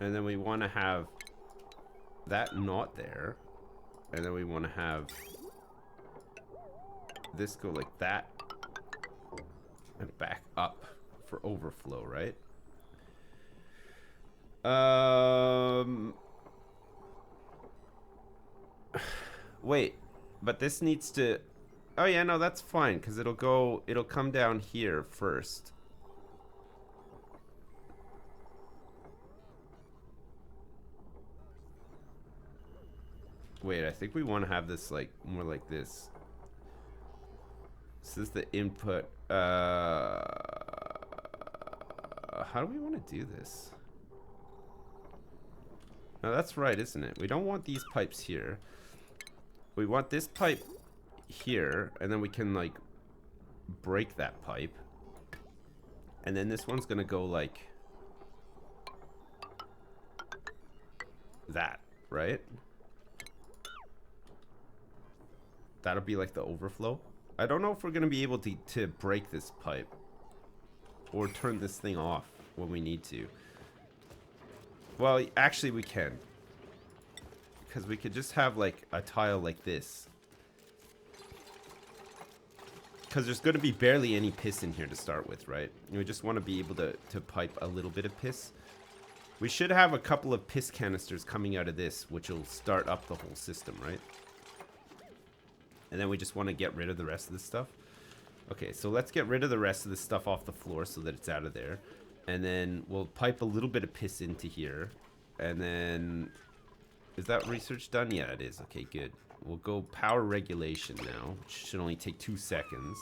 And then we want to have that not there. And then we want to have this go like that. And back up for overflow, right? Wait, but this needs to... Oh yeah, no, that's fine, because it'll come down here first. Wait, I think we want to have this like more like this. This is the input. How do we want to do this? No, that's right, isn't it? We don't want these pipes here. We want this pipe here, and then we can like break that pipe. And then this one's gonna go like that, right? That'll be like the overflow. I don't know if we're gonna be able to break this pipe or turn this thing off when we need to. Well, actually we can, because we could just have like a tile like this, because there's going to be barely any piss in here to start with, right? And we just want to be able to pipe a little bit of piss. We should have a couple of piss canisters coming out of this, which will start up the whole system, right? And then we just want to get rid of the rest of this stuff. Okay, so let's get rid of the rest of this stuff off the floor so that it's out of there. And then we'll pipe a little bit of piss into here. And then... Is that research done? Yeah, it is. Okay, good. We'll go power regulation now. Which should only take 2 seconds.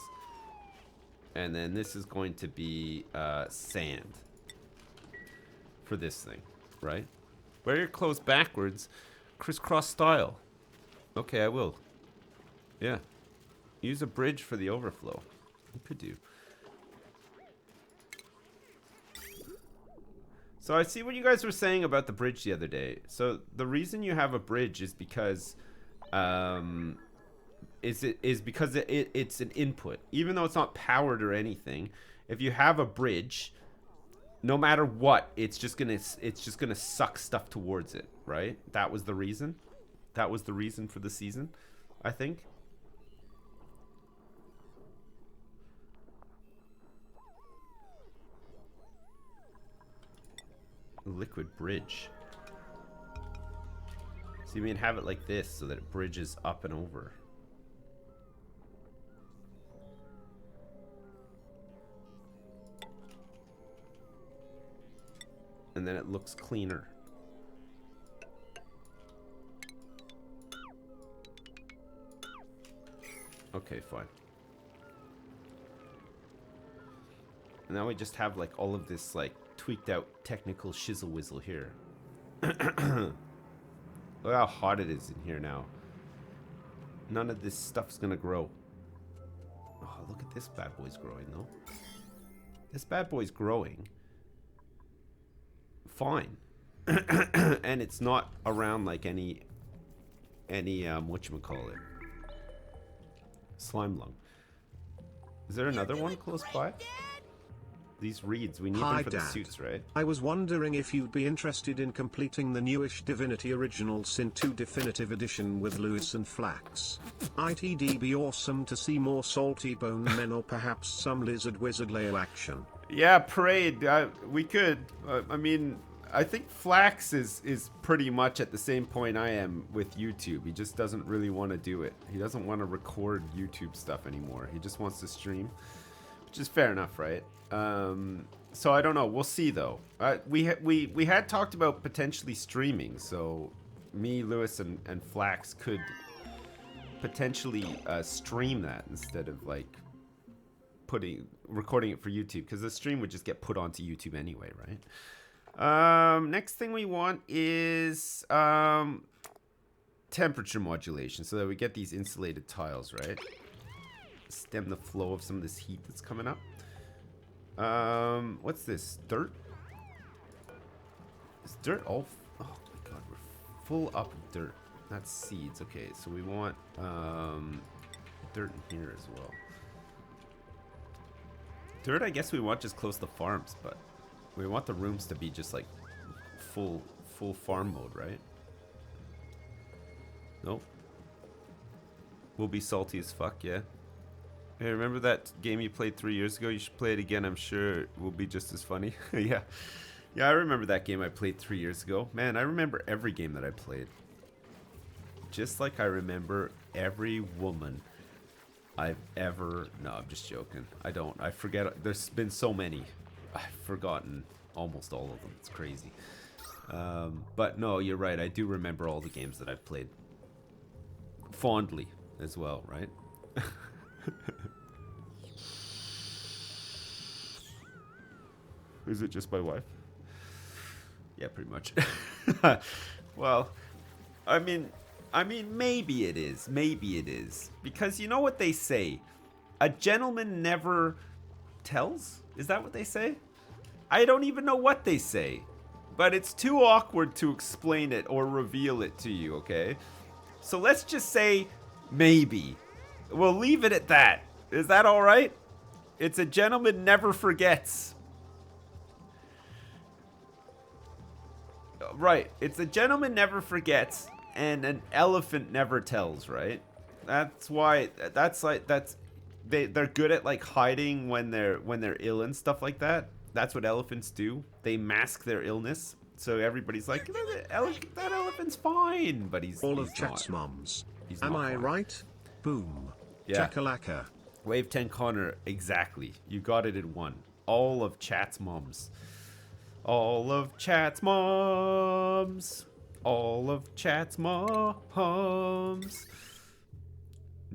And then this is going to be sand. For this thing, right? Wear your clothes backwards. Crisscross style. Okay, I will. Yeah. Use a bridge for the overflow. You could do. So I see what you guys were saying about the bridge the other day. So the reason you have a bridge is because it's an input. Even though it's not powered or anything, if you have a bridge, no matter what, it's just gonna suck stuff towards it, right? That was the reason. That was the reason for the season, I think. Liquid bridge. So you mean have it like this so that it bridges up and over. And then it looks cleaner. Okay, fine. And now we just have like all of this like tweaked out technical shizzle whizzle here. Look how hot it is in here now. None of this stuff's gonna grow. Oh, look at this bad boy's growing though. This bad boy's growing. Fine. And it's not around like any whatchamacallit. Slime lung. Is there another one close by? These reeds, we need them for the suits, right? I was wondering if you'd be interested in completing the newish Divinity Original Sin 2 Definitive Edition with Lewis and Flax. It'd be awesome to see more salty bone men or perhaps some lizard wizard layer action. Yeah, Parade, we could. I mean, I think Flax is pretty much at the same point I am with YouTube. He just doesn't really want to do it. He doesn't want to record YouTube stuff anymore. He just wants to stream, which is fair enough, right? So I don't know. We'll see though. We had talked about potentially streaming, so me, Lewis, and Flax could potentially stream that instead of like recording it for YouTube, because the stream would just get put onto YouTube anyway, right? Next thing we want is temperature modulation, so that we get these insulated tiles, right? Stem the flow of some of this heat that's coming up. What's this? Dirt? Is dirt all... Oh my god, we're full up of dirt. That's seeds. Okay, so we want dirt in here as well. Dirt, I guess we want just close to farms, but we want the rooms to be just like full farm mode, right? Nope. We'll be salty as fuck, yeah. Hey, remember that game you played 3 years ago? You should play it again. I'm sure it will be just as funny. Yeah. Yeah, I remember that game I played 3 years ago. Man, I remember every game that I played. Just like I remember every woman I've ever... No, I'm just joking. I don't. I forget. There's been so many. I've forgotten almost all of them. It's crazy. But no, you're right. I do remember all the games that I've played. Fondly as well, right? Is it just my wife? Yeah, pretty much. Well, I mean, maybe it is. Maybe it is. Because you know what they say? A gentleman never tells? Is that what they say? I don't even know what they say. But it's too awkward to explain it or reveal it to you, okay? So let's just say maybe. We'll leave it at that. Is that alright? It's a gentleman never forgets. Right. It's a gentleman never forgets and an elephant never tells, right? That's why they're good at like hiding when they're ill and stuff like that. That's what elephants do. They mask their illness. So everybody's like, that elephant's fine, but he's all he's of chat's not. moms. He's Am not I fine. right? Boom. Yeah. Chakalaka. Wave 10 Connor, exactly. You got it in one. All of chat's moms. All of chat's moms. All of chat's moms.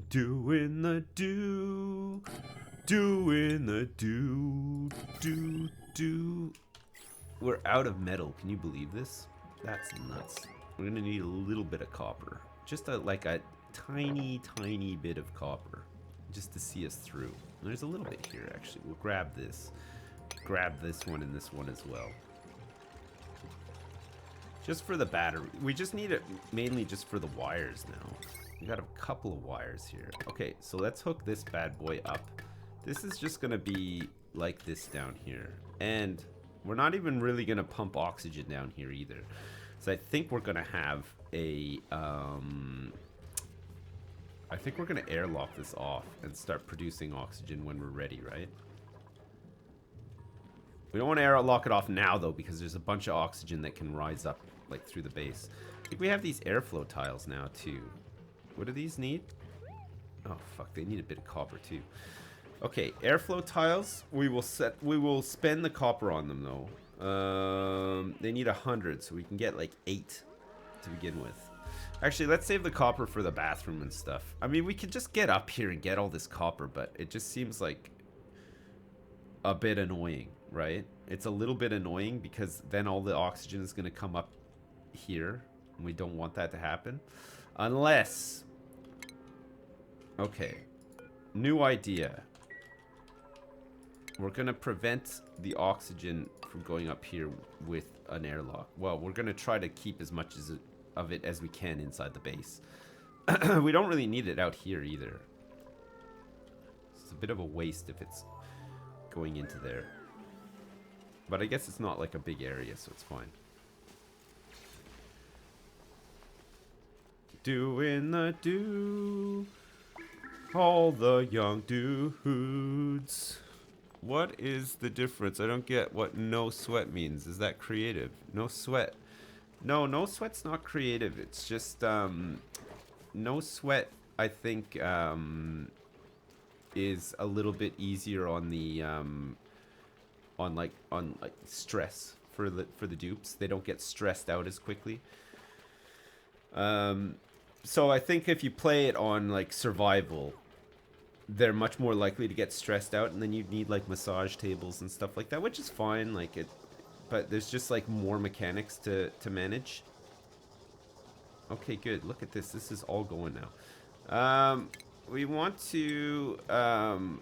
Doing the do. Doing the do. Do. We're out of metal. Can you believe this? That's nuts. We're gonna need a little bit of copper. Just like a tiny bit of copper. Just to see us through. There's a little bit here, actually. We'll grab this. Grab this one and this one as well. Just for the battery. We just need it mainly just for the wires now. We got a couple of wires here. Okay, so let's hook this bad boy up. This is just gonna be like this down here. And we're not even really gonna pump oxygen down here either. So I think we're gonna have a I think we're gonna airlock this off and start producing oxygen when we're ready, right? We don't want to airlock it off now though, because there's a bunch of oxygen that can rise up like through the base. I think we have these airflow tiles now too. What do these need? Oh fuck, they need a bit of copper too. Okay, airflow tiles. We will spend the copper on them though. They need 100, so we can get like 8 to begin with. Actually, let's save the copper for the bathroom and stuff. I mean, we could just get up here and get all this copper, but it just seems like a bit annoying, right? It's a little bit annoying because then all the oxygen is going to come up here, and we don't want that to happen. Unless... Okay. New idea. We're going to prevent the oxygen from going up here with an airlock. Well, we're going to try to keep as much of it as we can inside the base. We don't really need it out here either. It's a bit of a waste if it's going into there. But I guess it's not like a big area, so it's fine. Doing the do. All the young dudes. What is the difference? I don't get what no sweat means. Is that creative? No sweat. No sweat's not creative. It's just no sweat, I think, is a little bit easier on the on like stress for the dupes. They don't get stressed out as quickly. So I think if you play it on like survival, they're much more likely to get stressed out, and then you need like massage tables and stuff like that, which is fine. Like it. But there's just like more mechanics to manage. Okay, good. Look at this. This is all going now. We want to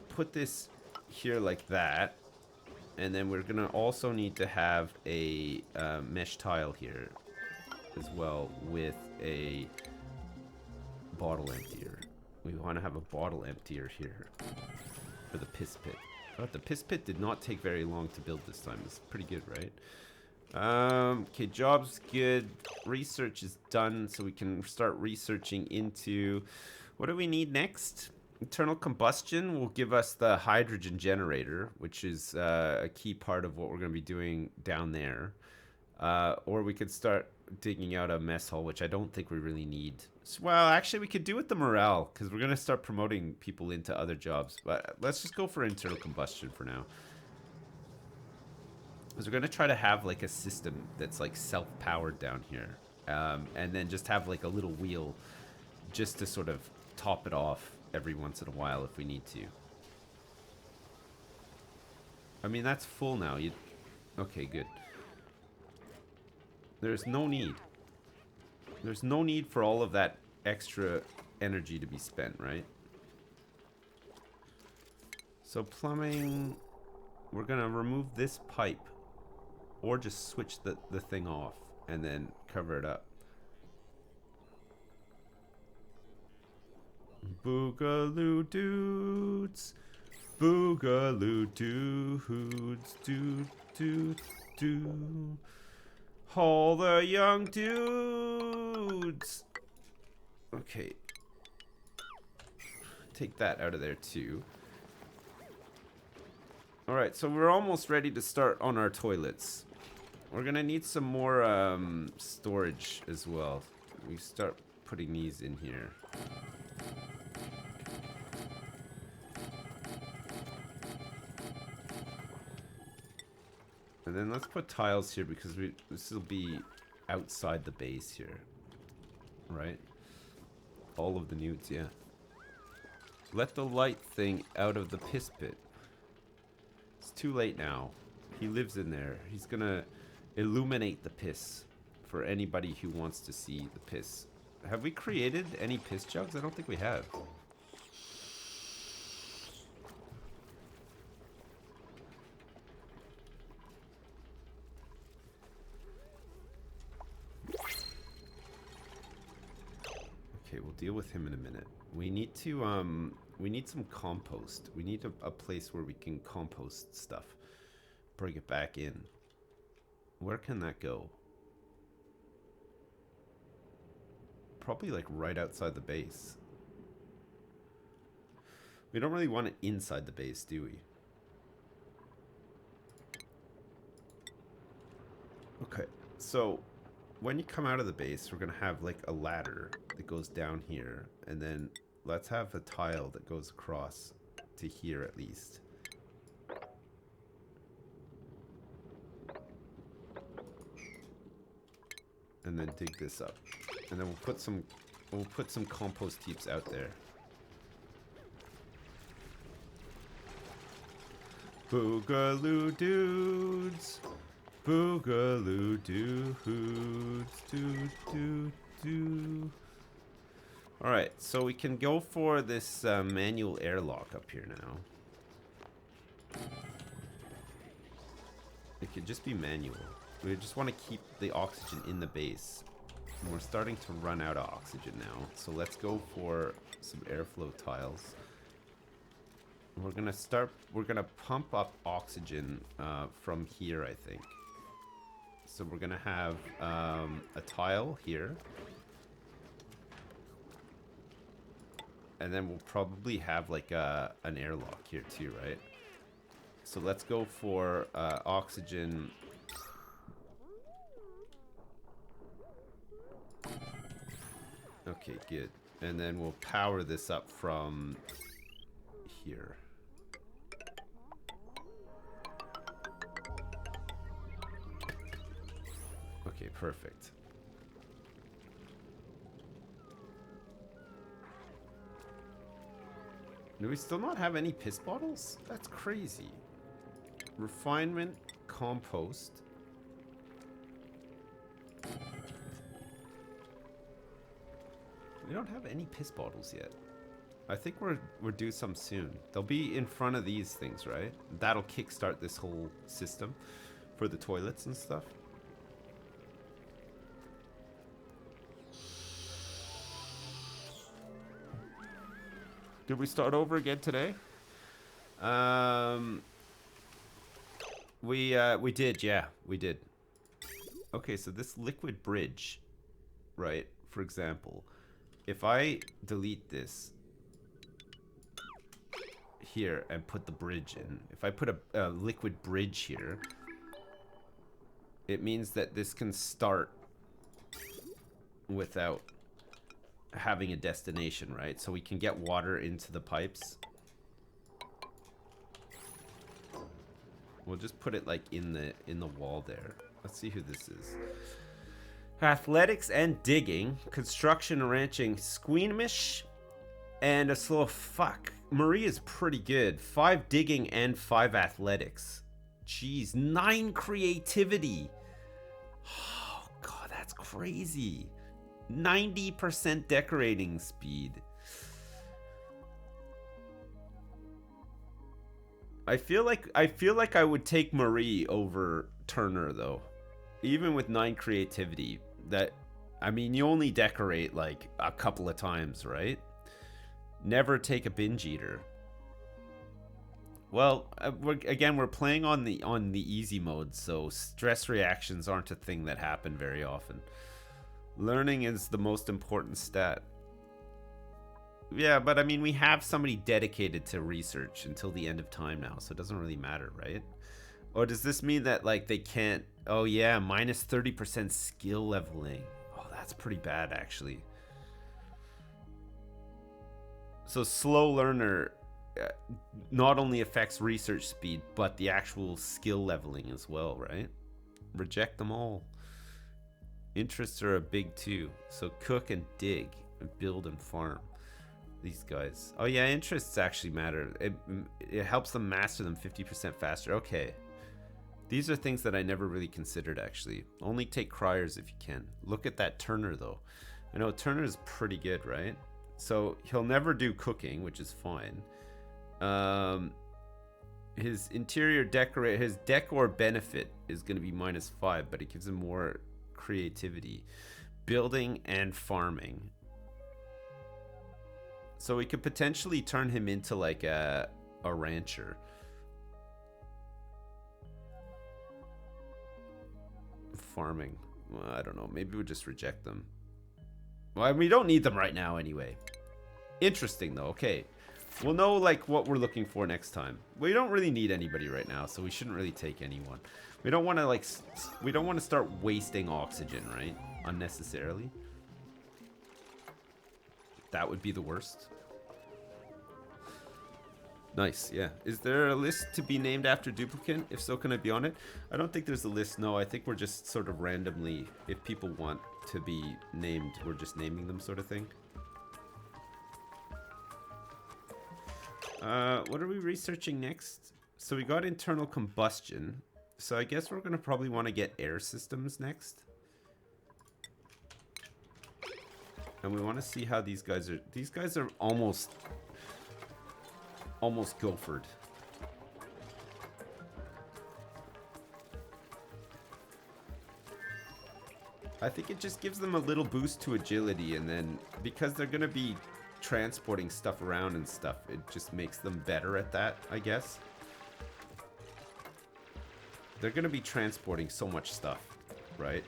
put this here like that. And then we're going to also need to have a mesh tile here as well with a bottle emptier. We want to have a bottle emptier here for the piss pit. But the piss pit did not take very long to build this time. It's pretty good, right? Okay, job's good. Research is done, so we can start researching into what do we need next? Internal combustion will give us the hydrogen generator, which is a key part of what we're going to be doing down there. Or we could start digging out a mess hall, which I don't think we really need. Well, actually, we could do with the morale, because we're going to start promoting people into other jobs. But let's just go for internal combustion for now. Because we're going to try to have, like, a system that's, like, self-powered down here. And then just have, like, a little wheel just to sort of top it off every once in a while if we need to. I mean, that's full now. Okay, good. There's no need. There's no need for all of that extra energy to be spent, right? So plumbing, we're gonna remove this pipe or just switch the thing off and then cover it up. Boogaloo dudes, boogaloo dudes, do. All the young dudes. Okay. Take that out of there too. Alright, so we're almost ready to start on our toilets. We're gonna need some more storage as well. We start putting these in here. And then let's put tiles here because this will be outside the base here. Right? All of the nudes, yeah. Let the light thing out of the piss pit. It's too late now. He lives in there. He's gonna illuminate the piss for anybody who wants to see the piss. Have we created any piss jugs? I don't think we have. Okay, we'll deal with him in a minute. We need to, we need some compost. We need a place where we can compost stuff. Bring it back in. Where can that go? Probably like right outside the base. We don't really want it inside the base, do we? Okay, so when you come out of the base, we're gonna have like a ladder that goes down here, and then let's have a tile that goes across to here at least. And then dig this up, and then we'll put some compost heaps out there. Boogaloo dudes, boogaloo dudes, do. All right, so we can go for this manual airlock up here now. It could just be manual. We just want to keep the oxygen in the base. And we're starting to run out of oxygen now. So let's go for some airflow tiles. We're gonna pump up oxygen from here, I think. So we're gonna have a tile here. And then we'll probably have like an airlock here too, right? So let's go for oxygen. Okay, good. And then we'll power this up from here. Okay, perfect. Do we still not have any piss bottles? That's crazy. Refinement, compost. We don't have any piss bottles yet. I think we're due some soon. They'll be in front of these things, right? That'll kickstart this whole system for the toilets and stuff. Did we start over again today? We did, yeah, we did. Okay, so this liquid bridge, right? For example, if I delete this here and put the bridge in, if I put a liquid bridge here, it means that this can start without having a destination, right? So we can get water into the pipes. We'll just put it like in the wall there. Let's see who this is. Athletics and digging, construction, ranching, squeamish, and a slow fuck. Marie is pretty good. 5 digging and 5 athletics. Jeez, 9 creativity. Oh god, that's crazy. 90% decorating speed. I feel like I would take Marie over Turner though. Even with 9 creativity, that, I mean, you only decorate like a couple of times, right? Never take a binge eater. Well, we're playing on the easy mode, so stress reactions aren't a thing that happen very often. Learning is the most important stat. Yeah, but I mean, we have somebody dedicated to research until the end of time now, so it doesn't really matter, right? Or does this mean that, like, they can't... Oh, yeah, minus 30% skill leveling. Oh, that's pretty bad, actually. So slow learner not only affects research speed, but the actual skill leveling as well, right? Reject them all. Interests are a big too. So cook and dig and build and farm. These guys. Oh yeah, interests actually matter. It helps them master them 50% faster. Okay. These are things that I never really considered, actually. Only take criers if you can. Look at that Turner, though. I know Turner's pretty good, right? So he'll never do cooking, which is fine. His interior decorate, his decor benefit is going to be -5, but it gives him more creativity. Building and farming. So we could potentially turn him into like a rancher. Farming. Well, I don't know. Maybe we'll just reject them. Well, we don't need them right now anyway. Interesting though. Okay. We'll know like what we're looking for next time. We don't really need anybody right now, so we shouldn't really take anyone. We don't want to like we don't want to start wasting oxygen, right? Unnecessarily. That would be the worst. Nice, yeah. Is there a list to be named after duplicate? If so, can I be on it? I don't think there's a list, no. I think we're just sort of randomly, if people want to be named, we're just naming them sort of thing. What are we researching next? So we got internal combustion. So I guess we're going to probably want to get air systems next. And we want to see how these guys are. These guys are almost gophered. I think it just gives them a little boost to agility, and then because they're gonna be transporting stuff around and stuff, it just makes them better at that, I guess. They're gonna be transporting so much stuff, right?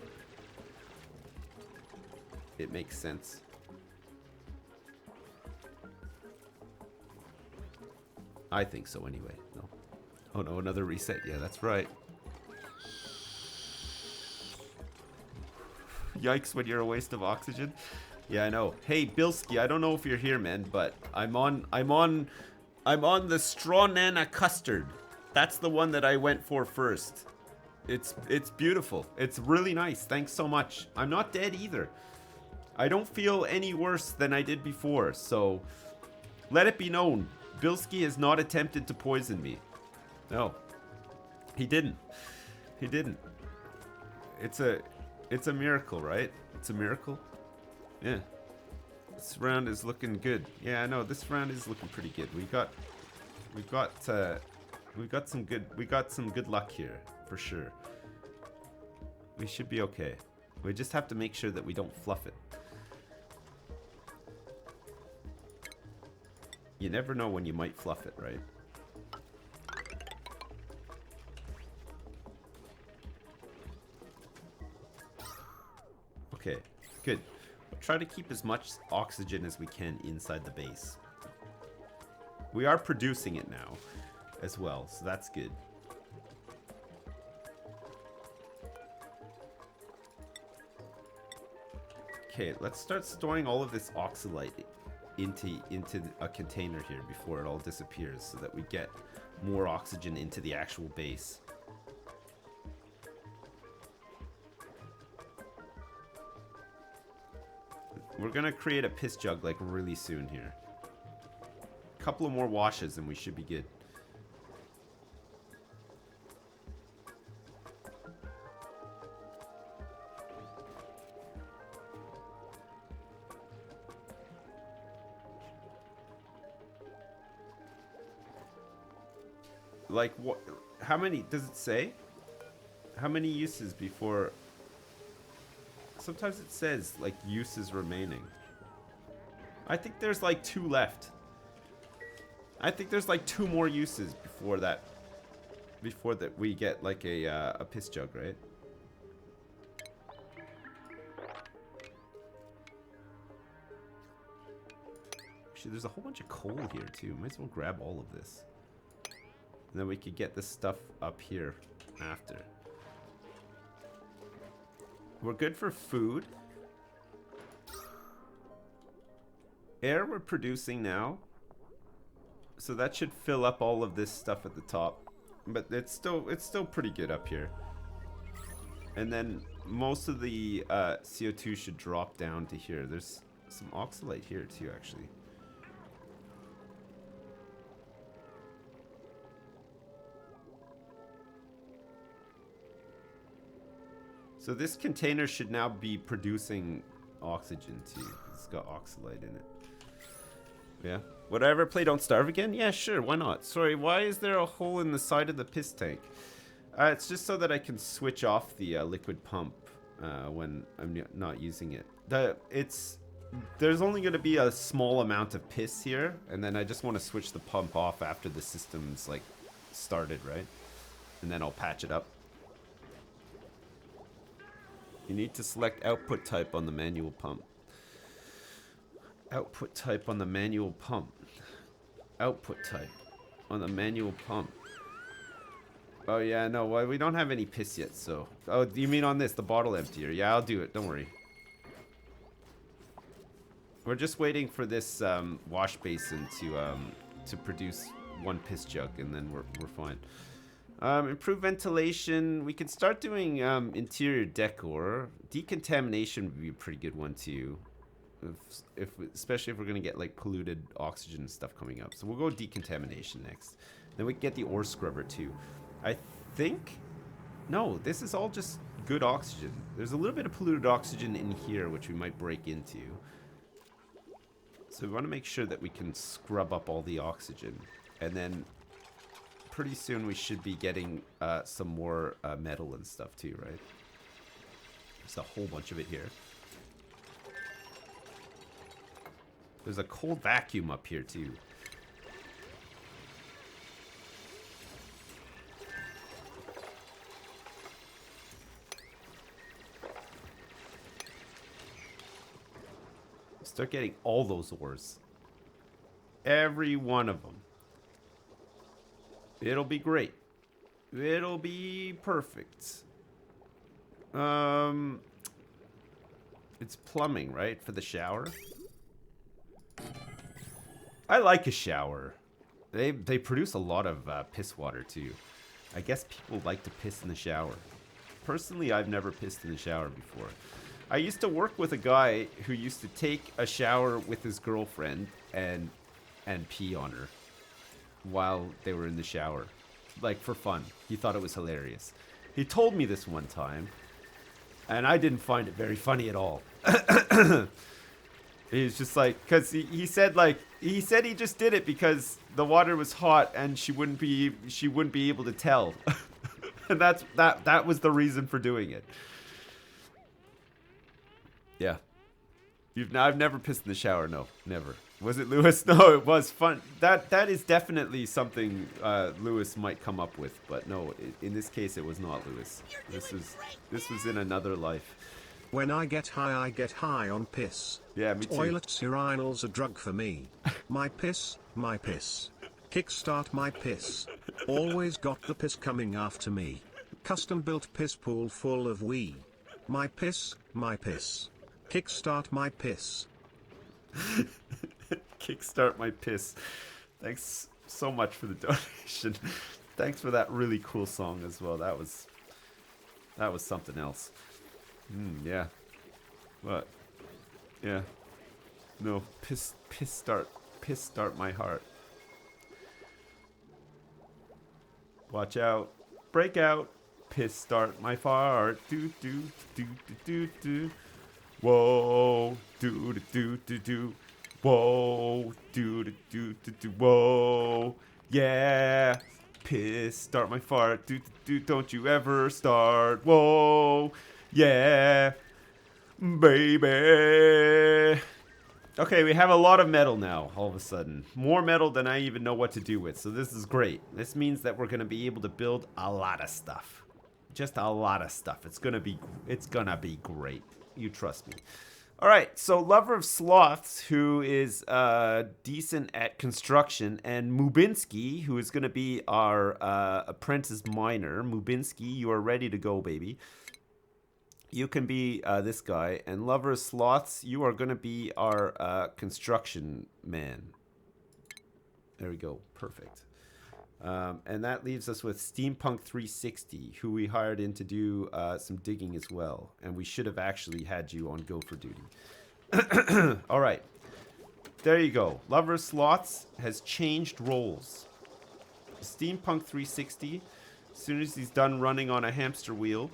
It makes sense. I think so anyway. No. Oh no, another reset. Yeah, that's right. Yikes when you're a waste of oxygen. Yeah, I know. Hey, Bilski, I don't know if you're here, man, but I'm on the straw nana custard. That's the one that I went for first. It's beautiful. It's really nice. Thanks so much. I'm not dead either. I don't feel any worse than I did before, so let it be known. Bilski has not attempted to poison me. No. He didn't. He didn't. It's a miracle, right? It's a miracle. Yeah. This round is looking good. Yeah, I know. This round is looking pretty good. We got some good luck here for sure. We should be okay. We just have to make sure that we don't fluff it. You never know when you might fluff it, right? Okay, good. We'll try to keep as much oxygen as we can inside the base. We are producing it now as well, so that's good. Okay, let's start storing all of this oxalite into a container here before it all disappears so that we get more oxygen into the actual base. We're gonna create a piss jug like really soon here. A couple of more washes and we should be good. Like what? How many does it say? How many uses before? Sometimes it says like uses remaining. I think there's like 2 left. I think there's like 2 more uses before that. Before that we get like a piss jug, right? Actually, there's a whole bunch of coal here too. Might as well grab all of this. And then we could get this stuff up here after. We're good for food. Air we're producing now. So that should fill up all of this stuff at the top. But it's still pretty good up here. And then most of the CO2 should drop down to here. There's some oxalite here too, actually. So this container should now be producing oxygen too. It's got oxalite in it. Yeah. Would I ever play Don't Starve again? Yeah, sure. Why not? Sorry, why is there a hole in the side of the piss tank? It's just so that I can switch off the liquid pump when I'm not using it. There's only going to be a small amount of piss here, and then I just want to switch the pump off after the system's like started, right? And then I'll patch it up. You need to select output type on the manual pump. Output type on the manual pump. Output type on the manual pump. Oh yeah, no, well, we don't have any piss yet, so. Oh, you mean on this, the bottle emptier? Yeah, I'll do it, don't worry. We're just waiting for this wash basin to produce 1 piss jug, and then we're fine. Improve ventilation. We can start doing interior decor. Decontamination would be a pretty good one too, especially if we're gonna get like polluted oxygen and stuff coming up. So we'll go decontamination next. Then we can get the ore scrubber too. I think. No, this is all just good oxygen. There's a little bit of polluted oxygen in here, which we might break into. So we want to make sure that we can scrub up all the oxygen, and then pretty soon we should be getting some more metal and stuff too, right? There's a whole bunch of it here. There's a cold vacuum up here too. Start getting all those ores. Every one of them. It'll be great. It'll be perfect. It's plumbing, right? For the shower. I like a shower. They produce a lot of piss water too. I guess people like to piss in the shower. Personally, I've never pissed in the shower before. I used to work with a guy who used to take a shower with his girlfriend and pee on her while they were in the shower, like for fun. He thought it was hilarious. He told me this one time, and I didn't find it very funny at all. He was just like, because he said he just did it because the water was hot and she wouldn't be able to tell, and that was the reason for doing it. Yeah, I've never pissed in the shower. No, never. Was it Lewis? No, it was fun. That is definitely something Lewis might come up with, but no, in this case it was not Lewis. This was in another life. When I get high on piss. Yeah, me too. Toilets urinals a drug for me. My piss, my piss. Kickstart my piss. Always got the piss coming after me. Custom built piss pool full of wee. My piss, my piss. Kickstart my piss. Kickstart my piss. Thanks so much for the donation. Thanks for that really cool song as well. That was something else. Yeah. What? Yeah. No, piss start my heart. Watch out. Break out. Piss start my fart. Do do do do do do. Whoa. Do do do do do. Whoa. Do do do do do. Whoa. Yeah. Piss start my fart. Do do do. Don't you ever start. Whoa. Yeah. Baby. Okay, we have a lot of metal now, all of a sudden. More metal than I even know what to do with, so this is great. This means that we're going to be able to build a lot of stuff. Just a lot of stuff. It's going to be great. You trust me. All right, so Lover of Sloths, who is decent at construction, and Mubinsky, who is going to be our apprentice miner. Mubinsky, you are ready to go, baby. You can be this guy, and Lover of Sloths, you are going to be our construction man. There we go. Perfect. And that leaves us with Steampunk 360, who we hired in to do some digging as well. And we should have actually had you on Gopher duty. All right. There you go. Lover of Sloths has changed roles. Steampunk 360, as soon as he's done running on a hamster wheel,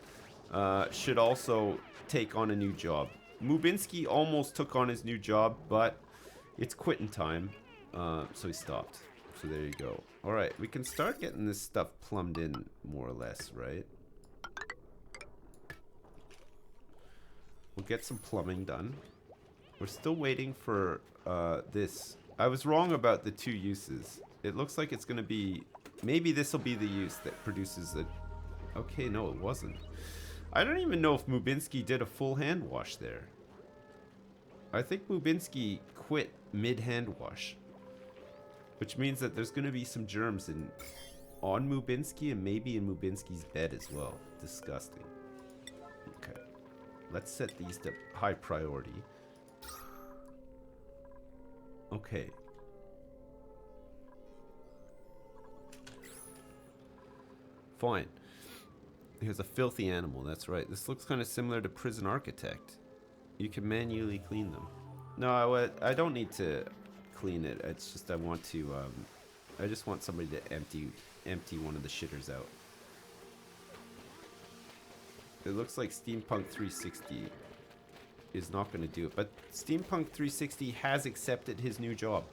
should also take on a new job. Mubinsky almost took on his new job, but it's quitting time, so he stopped. So there you go. All right, we can start getting this stuff plumbed in more or less, right? We'll get some plumbing done. We're still waiting for this. I was wrong about the two uses. It looks like it's going to be... Maybe this will be the use that produces a... Okay, no, it wasn't. I don't even know if Mubinsky did a full hand wash there. I think Mubinsky quit mid-hand wash. Which means that there's going to be some germs on Mubinsky and maybe in Mubinsky's bed as well. Disgusting. Okay. Let's set these to high priority. Okay. Fine. Here's a filthy animal, that's right. This looks kind of similar to Prison Architect. You can manually clean them. No, I don't need to clean it. It's just I want to, I just want somebody to empty one of the shitters out. It looks like Steampunk 360 is not going to do it. But Steampunk 360 has accepted his new job.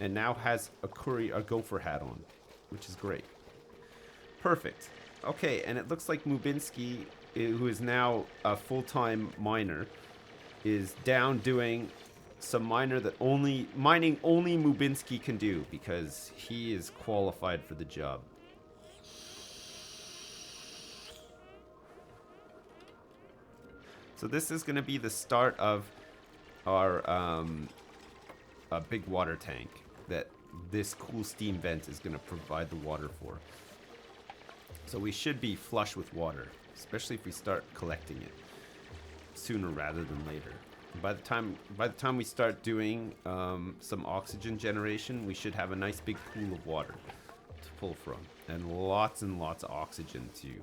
And now has a gopher hat on, which is great. Perfect. Okay, and it looks like Mubinsky, who is now a full-time miner, is down doing some mining only Mubinsky can do because he is qualified for the job. So this is going to be the start of our a big water tank that this cool steam vent is going to provide the water for. So we should be flush with water, especially if we start collecting it sooner rather than later. And by the time we start doing some oxygen generation, we should have a nice big pool of water to pull from, and lots of oxygen too.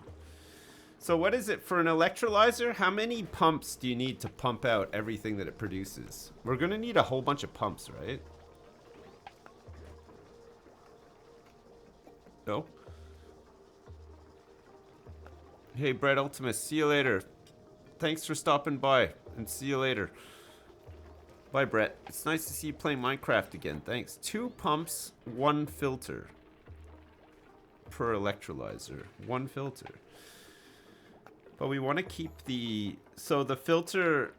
So what is it for an electrolyzer? How many pumps do you need to pump out everything that it produces? We're gonna need a whole bunch of pumps, right? No? Hey, Brett Ultimus, see you later. Thanks for stopping by, and see you later. Bye, Brett. It's nice to see you playing Minecraft again. Thanks. 2 pumps, 1 filter per electrolyzer. 1 filter. But we want to keep the... So the filter...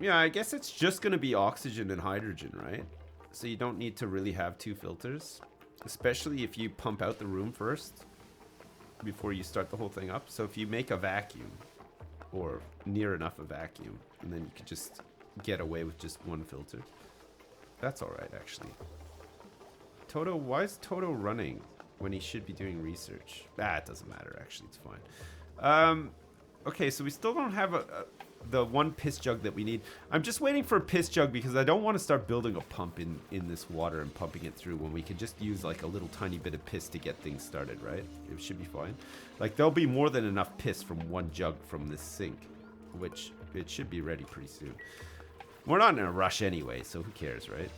Yeah, I guess it's just going to be oxygen and hydrogen, right? So you don't need to really have 2 filters. Especially if you pump out the room first. Before you start the whole thing up. So if you make a vacuum, or near enough a vacuum, and then you could just get away with just one filter. That's all right, actually. Toto, why is Toto running when he should be doing research? Ah, it doesn't matter, actually, it's fine. Okay, so we still don't have the one piss jug that we need. I'm just waiting for a piss jug because I don't want to start building a pump in this water and pumping it through when we can just use like a little tiny bit of piss to get things started, right? It should be fine. Like there'll be more than enough piss from one jug from this sink, which it should be ready pretty soon. We're not in a rush anyway, so who cares, right?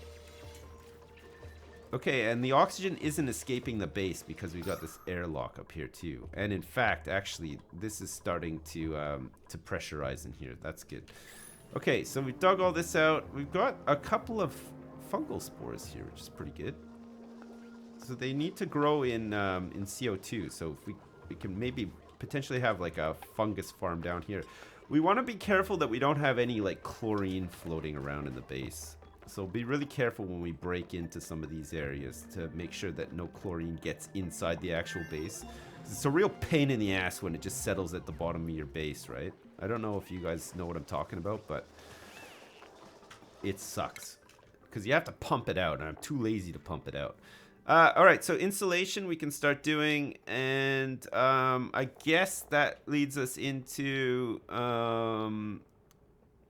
Okay, and the oxygen isn't escaping the base because we've got this airlock up here too. And in fact, actually, this is starting to pressurize in here. That's good. Okay, so we've dug all this out. We've got a couple of fungal spores here, which is pretty good. So they need to grow in CO2. So if we can maybe potentially have like a fungus farm down here. We want to be careful that we don't have any like chlorine floating around in the base. So be really careful when we break into some of these areas to make sure that no chlorine gets inside the actual base. It's a real pain in the ass when it just settles at the bottom of your base, right? I don't know if you guys know what I'm talking about, but it sucks. Because you have to pump it out, and I'm too lazy to pump it out. Alright, so insulation we can start doing, and I guess that leads us into...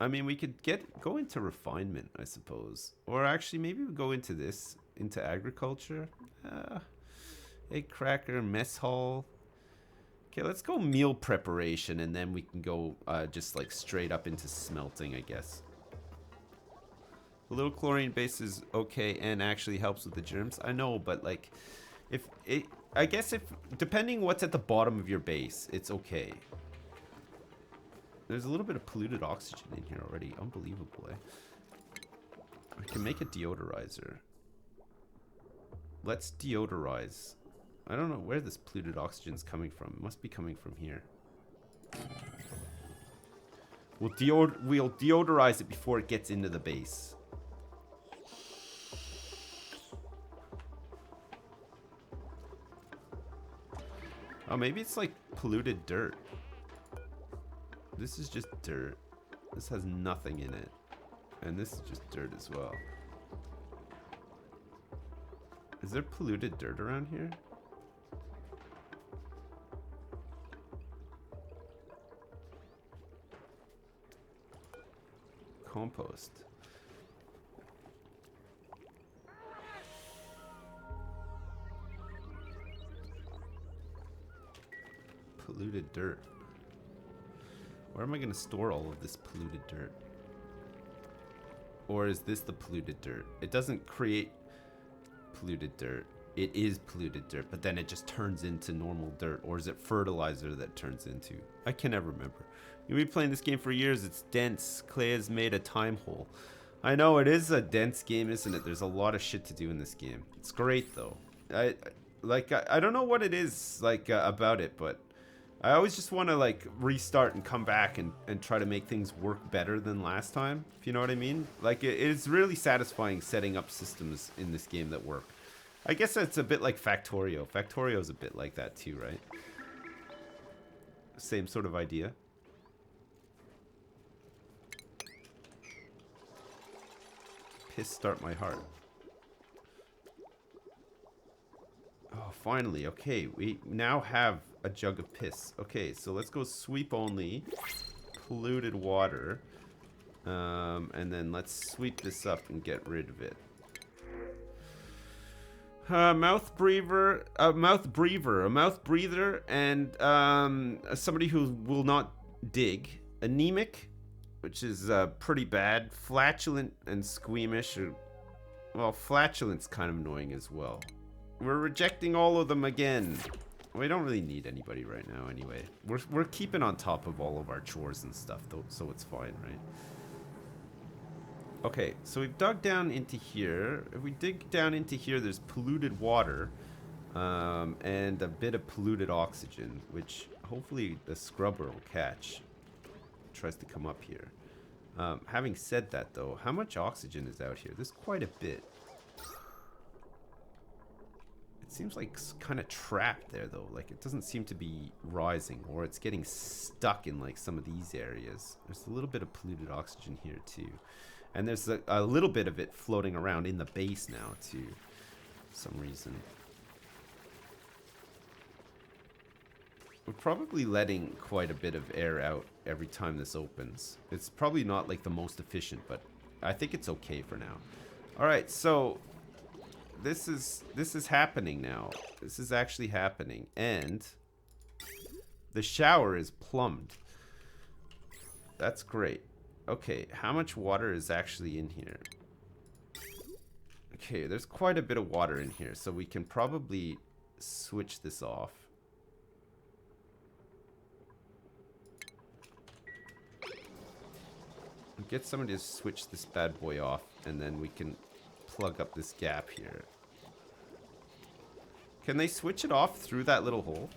I mean, we could go into refinement, I suppose. Or actually, maybe we go into this, into agriculture. Egg cracker, mess hall. Okay, let's go meal preparation, and then we can go just like straight up into smelting, I guess. A little chlorine base is okay and actually helps with the germs. I know, but like, I guess depending what's at the bottom of your base, it's okay. There's a little bit of polluted oxygen in here already. Unbelievable, eh? I can make a deodorizer. Let's deodorize. I don't know where this polluted oxygen is coming from. It must be coming from here. We'll deodorize it before it gets into the base. Oh, maybe it's like polluted dirt. This is just dirt. This has nothing in it. And this is just dirt as well. Is there polluted dirt around here? Compost. Polluted dirt. Where am I going to store all of this polluted dirt? Or is this the polluted dirt? It doesn't create polluted dirt. It is polluted dirt, but then it just turns into normal dirt. Or is it fertilizer that turns into? I can never remember. You've been playing this game for years. It's dense. Clay has made a time hole. I know, it is a dense game, isn't it? There's a lot of shit to do in this game. It's great, though. I don't know what it is like about it, but I always just want to like restart and come back and try to make things work better than last time, if you know what I mean. Like it's really satisfying setting up systems in this game that work. I guess it's a bit like Factorio. Factorio is a bit like that too, right? Same sort of idea. Piss start my heart. Oh, finally. Okay, we now have a jug of piss. Okay, so let's go sweep only. Polluted water. And then let's sweep this up and get rid of it. A mouth breather, and somebody who will not dig. Anemic, which is pretty bad. Flatulent and squeamish. Well, flatulent's kind of annoying as well. We're rejecting all of them again. We don't really need anybody right now anyway. We're keeping on top of all of our chores and stuff, though, so it's fine, right? Okay, so we've dug down into here. If we dig down into here, there's polluted water and a bit of polluted oxygen, which hopefully the scrubber will catch. It tries to come up here. Having said that, though, how much oxygen is out here? There's quite a bit. seems like kind of trapped there though. Like it doesn't seem to be rising, or it's getting stuck in like some of these areas. There's a little bit of polluted oxygen here too. And there's a little bit of it floating around in the base now too, for some reason. We're probably letting quite a bit of air out every time this opens. It's probably not like the most efficient, but I think it's okay for now. All right, so this is happening now. This is actually happening, and the shower is plumbed. That's great. Okay, how much water is actually in here? Okay, there's quite a bit of water in here, so we can probably switch this off. Get somebody to switch this bad boy off, and then we can plug up this gap here. Can they switch it off through that little hole?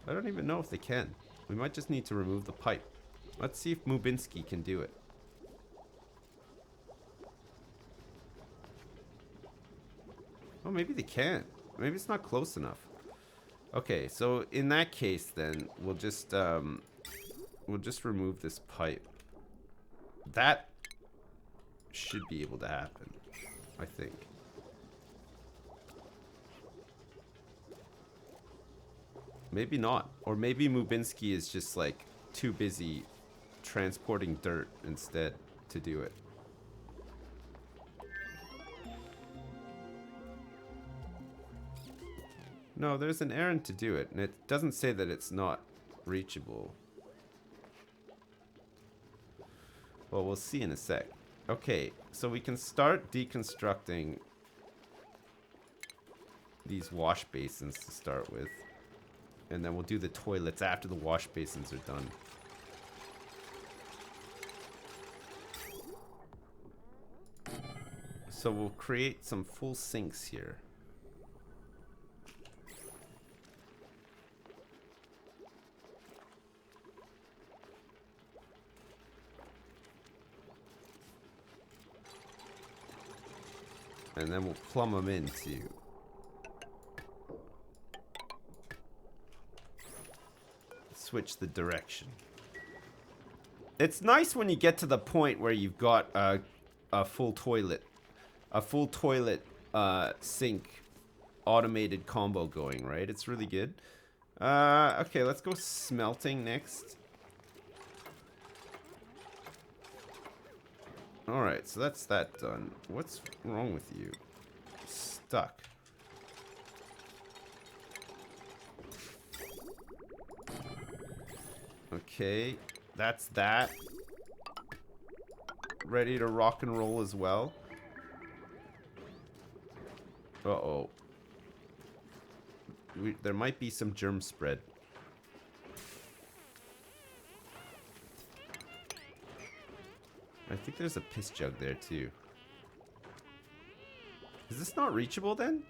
I don't even know if they can. We might just need to remove the pipe. Let's see if Mubinski can do it. Oh, maybe they can. Maybe it's not close enough. Okay, so in that case, then we'll just remove this pipe. That should be able to happen, I think. Maybe not, or maybe Mubinski is just like too busy transporting dirt instead to do it. No, there's an errand to do it, and it doesn't say that it's not reachable. Well, we'll see in a sec. Okay, so we can start deconstructing these wash basins to start with. And then we'll do the toilets after the wash basins are done. So we'll create some full sinks here. And then we'll plumb them into. Switch the direction. It's nice when you get to the point where you've got a full toilet sink automated combo going, right? It's really good. Okay, let's go smelting next. Alright, so that's that done. What's wrong with you? Stuck. Okay, that's that. Ready to rock and roll as well. Uh-oh. There might be some germ spread. I think there's a piss jug there too. Is this not reachable then?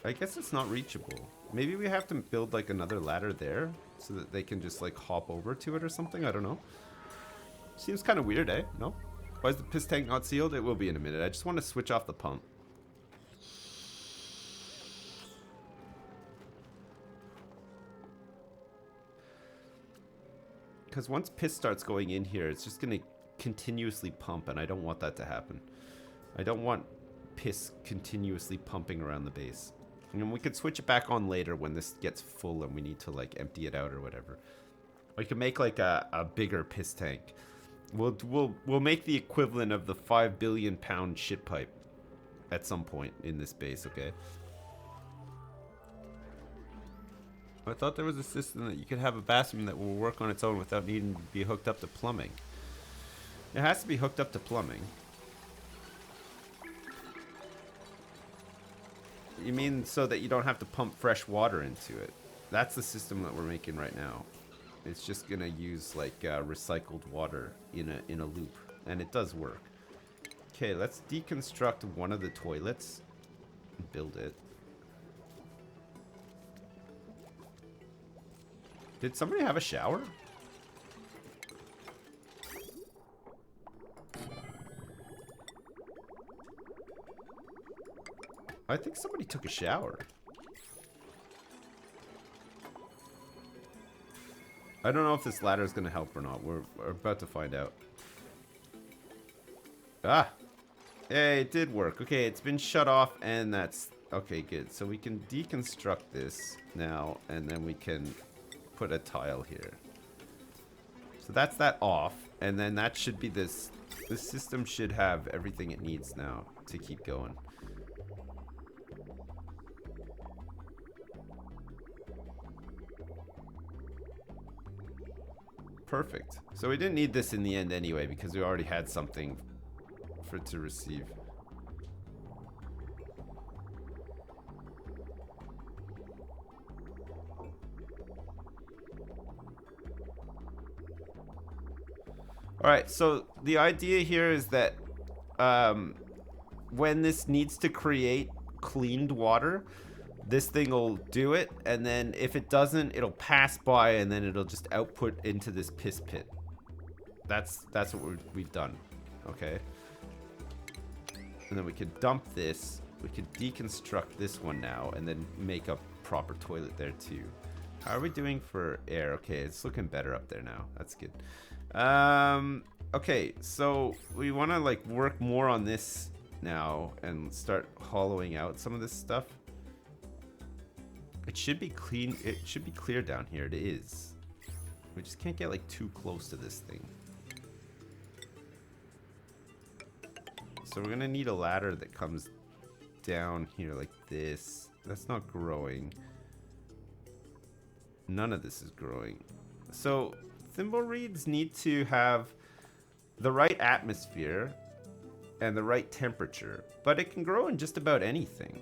I guess it's not reachable. Maybe we have to build like another ladder there so that they can just like hop over to it or something. I don't know. Seems kind of weird, eh? No? Why is the piss tank not sealed? It will be in a minute. I just want to switch off the pump. Because once piss starts going in here, it's just going to continuously pump, and I don't want that to happen. I don't want piss continuously pumping around the base. And we could switch it back on later when this gets full and we need to like empty it out or whatever. We can make like a bigger piss tank. We'll make the equivalent of the 5 billion pound shit pipe at some point in this base, okay? I thought there was a system that you could have a bathroom that will work on its own without needing to be hooked up to plumbing. It has to be hooked up to plumbing. You mean so that you don't have to pump fresh water into it? That's the system that we're making right now. It's just gonna use like recycled water in a loop, and it does work. Okay, let's deconstruct one of the toilets and build it. Did somebody have a shower? I think somebody took a shower. I don't know if this ladder is going to help or not. We're about to find out. Ah! Hey, it did work. Okay, it's been shut off and that's... Okay, good. So we can deconstruct this now and then we can put a tile here. So that's that off. And then that should be this... The system should have everything it needs now to keep going. Perfect. So we didn't need this in the end anyway because we already had something for it to receive. Alright, so the idea here is that when this needs to create cleaned water, this thing will do it, and then if it doesn't, it'll pass by, and then it'll just output into this piss pit. That's what we've done, okay? And then we can dump this, we can deconstruct this one now, and then make a proper toilet there too. How are we doing for air? Okay, it's looking better up there now. That's good. Okay, so we want to like work more on this now and start hollowing out some of this stuff. It should be clean. It should be clear down here. It is. We just can't get like too close to this thing. So we're gonna need a ladder that comes down here like this. That's not growing. None of this is growing. So thimble reeds need to have the right atmosphere and the right temperature, but it can grow in just about anything.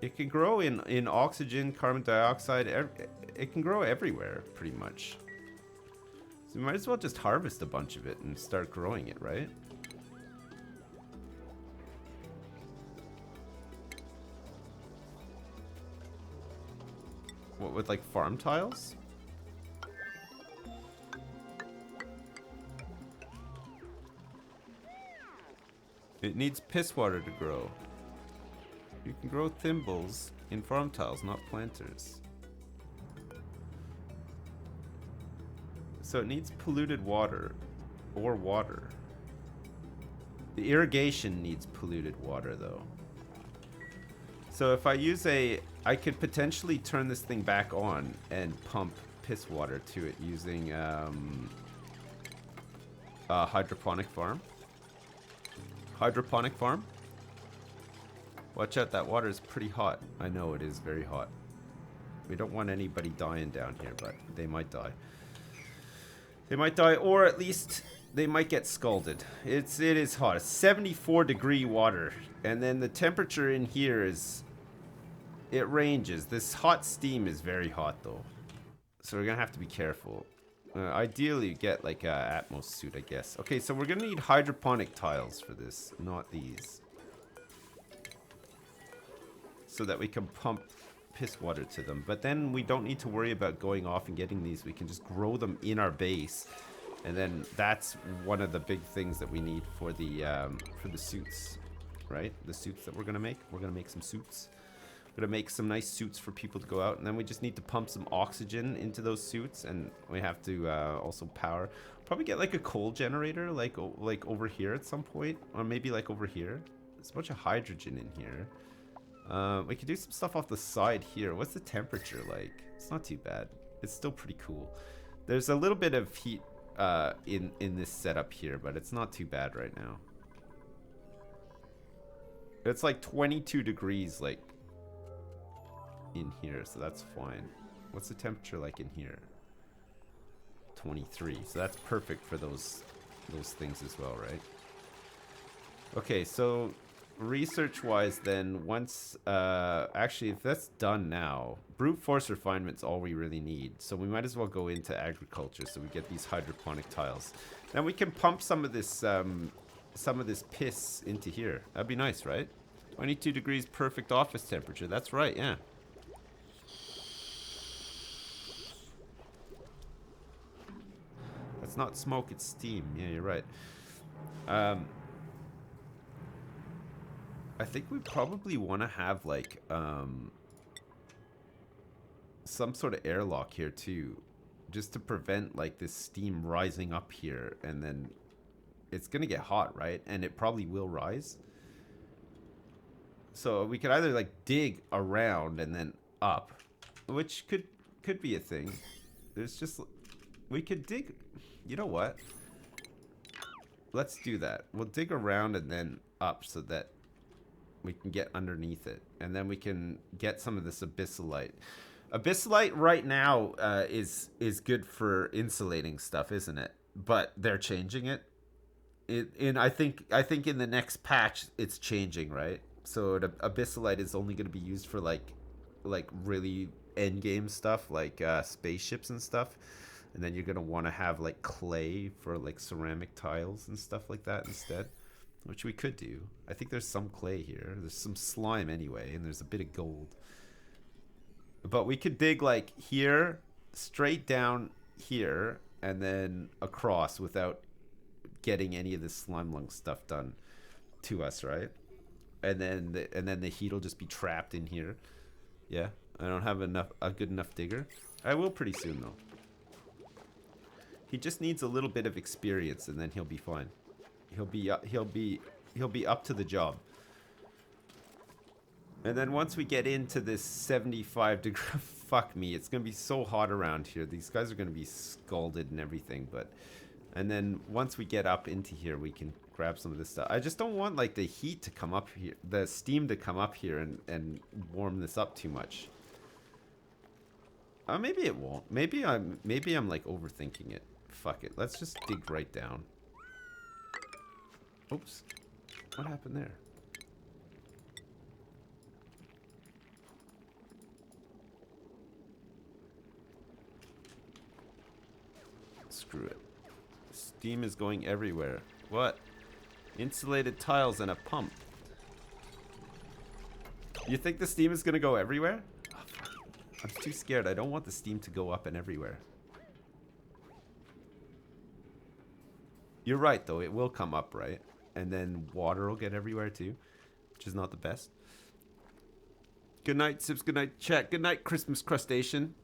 It can grow in oxygen, carbon dioxide. It can grow everywhere, pretty much. So we might as well just harvest a bunch of it and start growing it, right? What, with like farm tiles? It needs piss water to grow. You can grow thimbles in farm tiles, not planters. So it needs polluted water or water. The irrigation needs polluted water though. So if I use I could potentially turn this thing back on and pump piss water to it using a hydroponic farm. Hydroponic farm. Watch out, that water is pretty hot. I know it is very hot. We don't want anybody dying down here, but they might die. They might die, or at least they might get scalded. It is hot. It's 74 degree water. And then the temperature in here is... It ranges. This hot steam is very hot, though. So we're going to have to be careful. Ideally, you get like a Atmos suit, I guess. Okay, so we're going to need hydroponic tiles for this, not these. So that we can pump piss water to them. But then we don't need to worry about going off and getting these. We can just grow them in our base. And then that's one of the big things that we need for the suits, right? The suits that we're going to make. We're going to make some suits. We're going to make some nice suits for people to go out. And then we just need to pump some oxygen into those suits. And we have to also power. Probably get like a coal generator like over here at some point. Or maybe like over here. There's a bunch of hydrogen in here. We could do some stuff off the side here. What's the temperature like? It's not too bad. It's still pretty cool. There's a little bit of heat in this setup here, but it's not too bad right now. It's like 22 degrees like in here, so that's fine. What's the temperature like in here? 23. So that's perfect for those things as well, right? Okay, so research wise then, once actually if that's done now, brute force refinement's all we really need, so we might as well go into agriculture so we get these hydroponic tiles. Then we can pump some of this piss into here. That'd be nice, right? 22 degrees, perfect office temperature. That's right, yeah. That's not smoke, it's steam. Yeah, you're right. I think we probably want to have like some sort of airlock here too, just to prevent like this steam rising up here, and then it's gonna get hot, right? And it probably will rise. So we could either like dig around and then up, which could be a thing. There's just, we could dig, you know what? Let's do that. We'll dig around and then up so that we can get underneath it, and then we can get some of this abyssalite. Abyssalite right now is good for insulating stuff, isn't it? But they're changing it. I think in the next patch it's changing, right? So abyssalite is only going to be used for like really end game stuff, like spaceships and stuff. And then you're going to want to have like clay for like ceramic tiles and stuff like that instead, which we could do. I think there's some clay here. There's some slime anyway, and there's a bit of gold. But we could dig like here, straight down here, and then across without getting any of this slime lung stuff done to us, right? And then the heat will just be trapped in here. Yeah, I don't have a good enough digger. I will pretty soon though. He just needs a little bit of experience, and then he'll be fine. He'll be up to the job. And then once we get into this 75 degree, fuck me, it's gonna be so hot around here. These guys are gonna be scalded and everything, and then once we get up into here, we can grab some of this stuff. I just don't want like the heat to come up here, the steam to come up here and warm this up too much. Maybe it won't. Maybe I'm like overthinking it. Fuck it. Let's just dig right down. Oops. What happened there? Screw it. Steam is going everywhere. What? Insulated tiles and a pump. You think the steam is going to go everywhere? Oh, fuck. I'm too scared. I don't want the steam to go up and everywhere. You're right, though. It will come up, right? And then water will get everywhere, too. Which is not the best. Good night, Sips. Good night, chat. Good night, Christmas crustacean.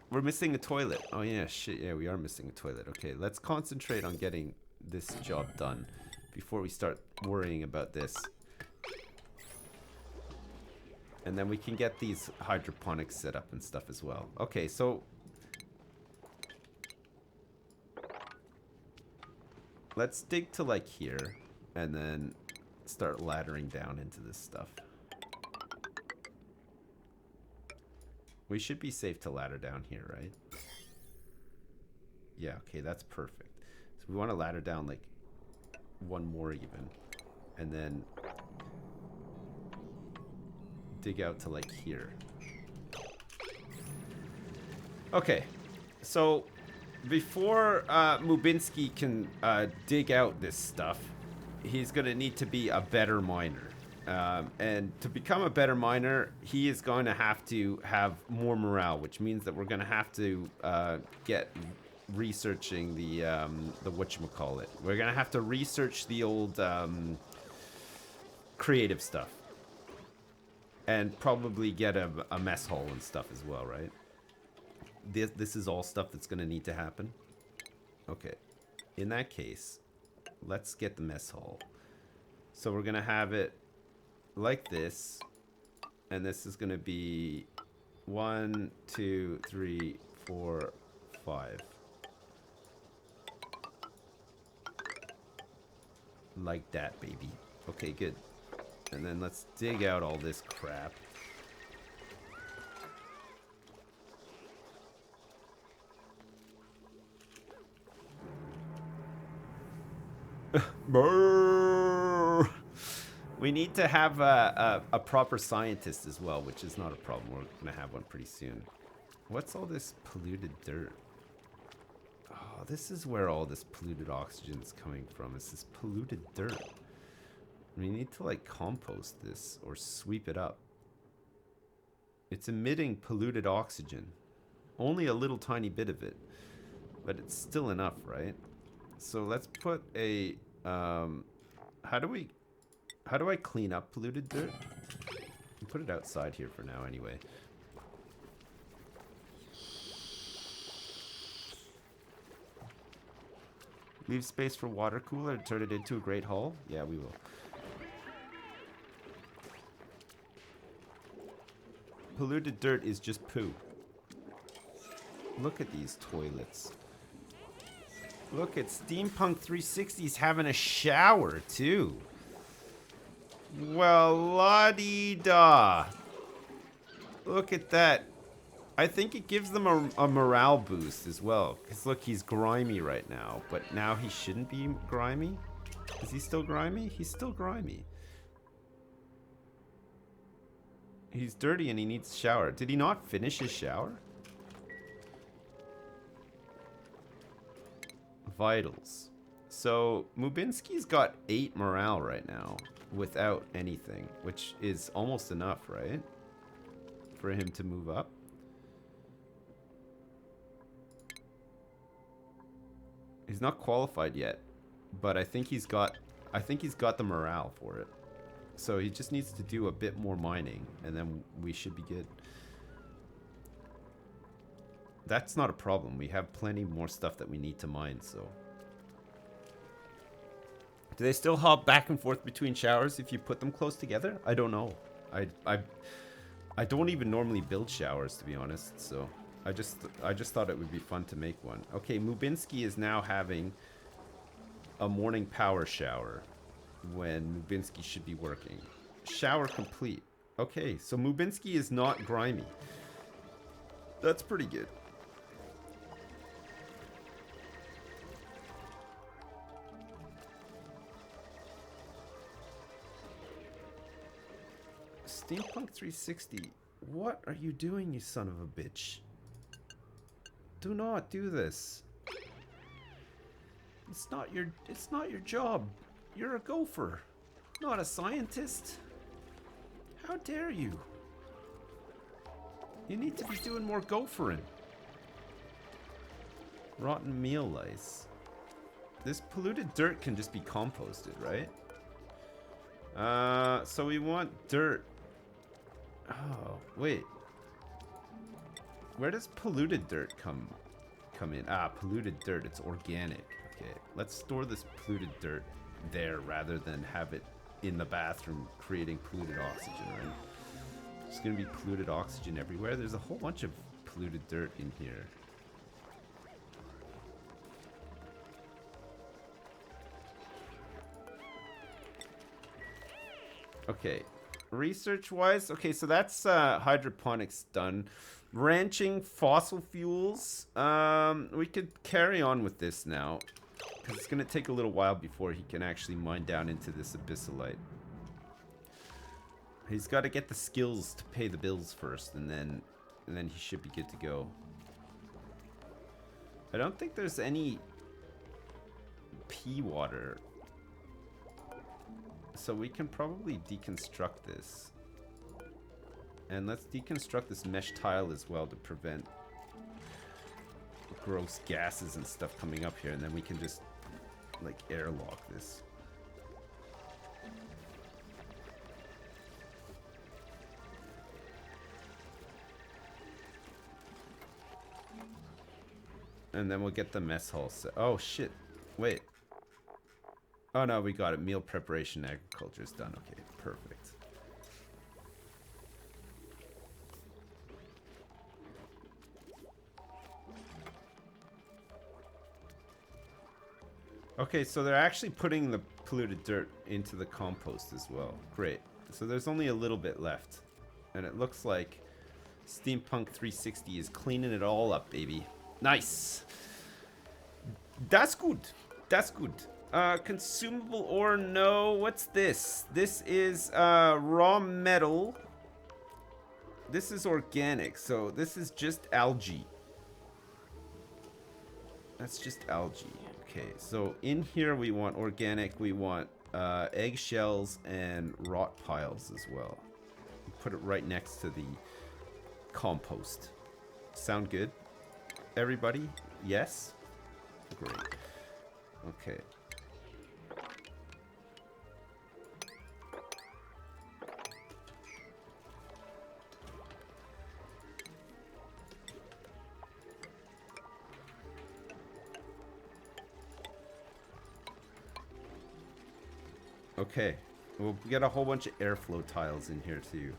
We're missing a toilet. Oh, yeah, shit. Yeah, we are missing a toilet. Okay, let's concentrate on getting this job done before we start worrying about this. And then we can get these hydroponics set up and stuff as well. Okay, so let's dig to like here and then start laddering down into this stuff. We should be safe to ladder down here, right? Yeah, okay, that's perfect. So we want to ladder down like one more even, and then dig out to like here. Okay, so before Mubinsky can dig out this stuff, he's gonna need to be a better miner. And to become a better miner, he is going to have more morale, which means that we're going to have to get researching the whatchamacallit. We're going to have to research the old creative stuff. And probably get a mess hall and stuff as well, right? This is all stuff that's going to need to happen. Okay. In that case, let's get the mess hall. So we're going to have it like this, and this is gonna be 1, 2, 3, 4, 5, like that, baby. Okay, good. And then let's dig out all this crap. Brrr. We need to have a proper scientist as well, which is not a problem. We're going to have one pretty soon. What's all this polluted dirt? Oh, this is where all this polluted oxygen is coming from. It's this polluted dirt. We need to, like, compost this or sweep it up. It's emitting polluted oxygen. Only a little tiny bit of it. But it's still enough, right? So let's put a... how do we... How do I clean up polluted dirt? I'll put it outside here for now anyway. Leave space for water cooler and turn it into a great hall? Yeah, we will. Polluted dirt is just poo. Look at these toilets. Look at Steampunk 360's having a shower too. Well, la-dee-da. Look at that. I think it gives them a morale boost as well. Because look, he's grimy right now. But now he shouldn't be grimy. Is he still grimy? He's still grimy. He's dirty and he needs a shower. Did he not finish his shower? Vitals. So Mubinski's got 8 morale right now without anything, which is almost enough, right? For him to move up. He's not qualified yet, but I think he's got the morale for it. So he just needs to do a bit more mining and then we should be good. That's not a problem. We have plenty more stuff that we need to mine, so. Do they still hop back and forth between showers if you put them close together? I don't know. I don't even normally build showers, to be honest, so I just thought it would be fun to make one. Okay, Mubinski is now having a morning power shower when Mubinski should be working. Shower complete. Okay, so Mubinski is not grimy. That's pretty good. Steampunk 360, what are you doing, you son of a bitch? Do not do this. It's not your job. You're a gopher, not a scientist. How dare you? You need to be doing more gophering. Rotten meal lice. This polluted dirt can just be composted, right? So we want dirt. Oh, wait. Where does polluted dirt come in? Ah, polluted dirt, it's organic. Okay, let's store this polluted dirt there rather than have it in the bathroom creating polluted oxygen, right? There's gonna be polluted oxygen everywhere. There's a whole bunch of polluted dirt in here. Okay, research-wise, okay, so that's hydroponics done. Ranching fossil fuels. We could carry on with this now, because it's gonna take a little while before he can actually mine down into this abyssalite. He's got to get the skills to pay the bills first, and then he should be good to go. I don't think there's any pea water. So we can probably deconstruct this. And let's deconstruct this mesh tile as well to prevent gross gases and stuff coming up here. And then we can just, like, airlock this. And then we'll get the mess hall set. Oh, shit. Wait. Oh, no, we got it. Meal preparation agriculture is done. Okay, perfect. Okay, so they're actually putting the polluted dirt into the compost as well. Great. So there's only a little bit left. And it looks like Steampunk 360 is cleaning it all up, baby. Nice. That's good. That's good. Consumable ore, no. What's this? This is raw metal. This is organic, so this is just algae. That's just algae. Okay, so in here we want organic, we want eggshells and rot piles as well. Put it right next to the compost. Sound good? Everybody? Yes? Great. Okay. Okay. We'll get a whole bunch of airflow tiles in here too.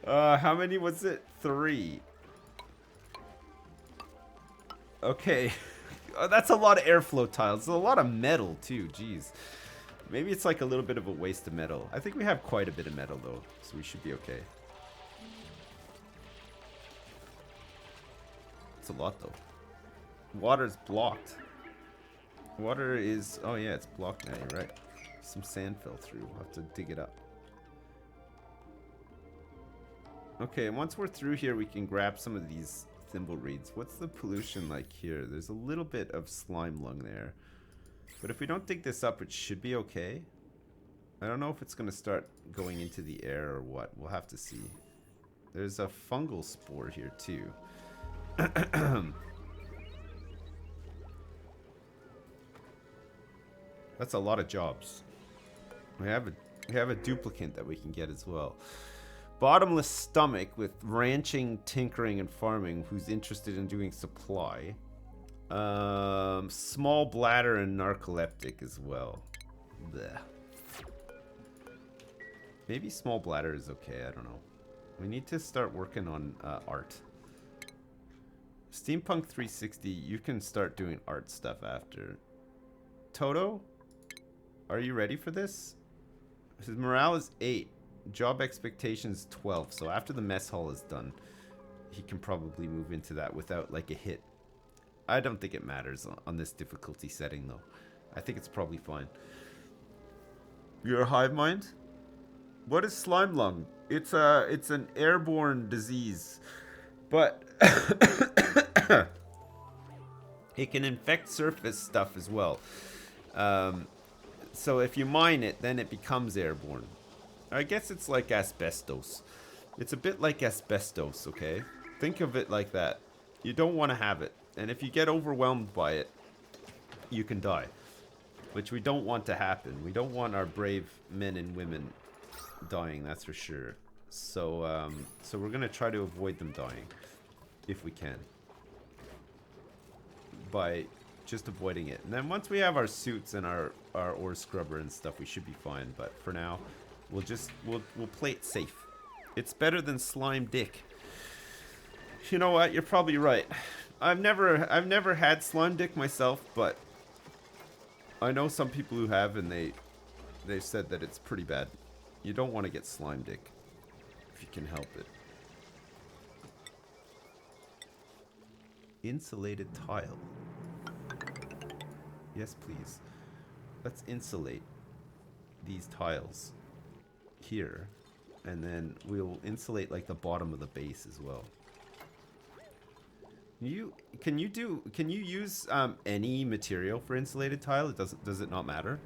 How many was it? 3. Okay. That's a lot of airflow tiles. It's a lot of metal too, jeez. Maybe it's like a little bit of a waste of metal. I think we have quite a bit of metal though, so we should be okay. It's a lot though. Water's blocked. Water is... Oh yeah, it's blocked now, you're right. Some sand fell through. We'll have to dig it up. Okay, and once we're through here, we can grab some of these thimble reeds. What's the pollution like here? There's a little bit of slime lung there. But if we don't dig this up, it should be okay. I don't know if it's going to start going into the air or what. We'll have to see. There's a fungal spore here too. That's a lot of jobs. We have a duplicant that we can get as well. Bottomless stomach with ranching, tinkering, and farming. Who's interested in doing supply? Small bladder and narcoleptic as well. Blech. Maybe small bladder is okay. I don't know. We need to start working on art. Steampunk 360. You can start doing art stuff after. Toto, are you ready for this? His morale is 8. Job expectations 12. So after the mess hall is done, he can probably move into that without like a hit. I don't think it matters on this difficulty setting though. I think it's probably fine. You're a hive mind? What is slime lung? It's an airborne disease, but it can infect surface stuff as well. So if you mine it, then it becomes airborne. I guess it's like asbestos. It's a bit like asbestos, okay? Think of it like that. You don't want to have it. And if you get overwhelmed by it, you can die. Which we don't want to happen. We don't want our brave men and women dying, that's for sure. So, so we're going to try to avoid them dying. If we can. By just avoiding it. And then once we have our suits and our ore scrubber and stuff, we should be fine. But for now... We'll play it safe. It's better than slime dick. You know what? You're probably right. I've never had slime dick myself, but I know some people who have, and they've said that it's pretty bad. You don't want to get slime dick if you can help it. Insulated tile. Yes, please. Let's insulate these tiles here, and then we'll insulate like the bottom of the base as well. Can you use any material for insulated tile? Does it not matter?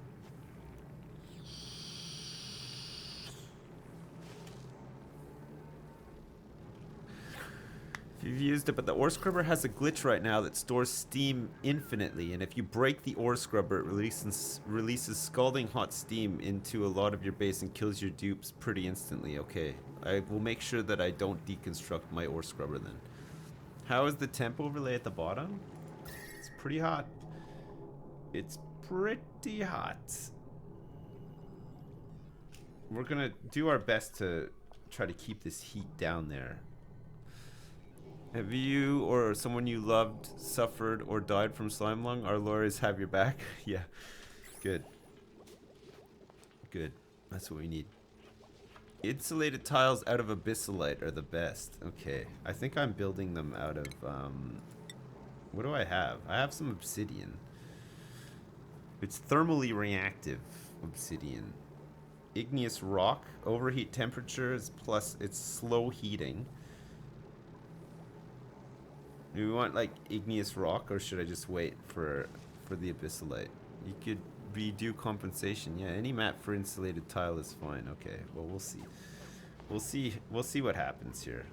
You've used it, but the ore scrubber has a glitch right now that stores steam infinitely, and if you break the ore scrubber, it releases scalding hot steam into a lot of your base and kills your dupes pretty instantly. Okay, I will make sure that I don't deconstruct my ore scrubber then. How is the temp overlay at the bottom? It's pretty hot. It's pretty hot. We're gonna do our best to try to keep this heat down there. Have you or someone you loved suffered or died from slime lung? Our lawyers have your back. Yeah. Good. Good. That's what we need. Insulated tiles out of abyssalite are the best. Okay. I think I'm building them out of... what do I have? I have some obsidian. It's thermally reactive obsidian. Igneous rock. Overheat temperatures plus it's slow heating. Do we want like igneous rock, or should I just wait for the abyssalite? You could redo compensation. Yeah, any map for insulated tile is fine. Okay, well we'll see. We'll see what happens here.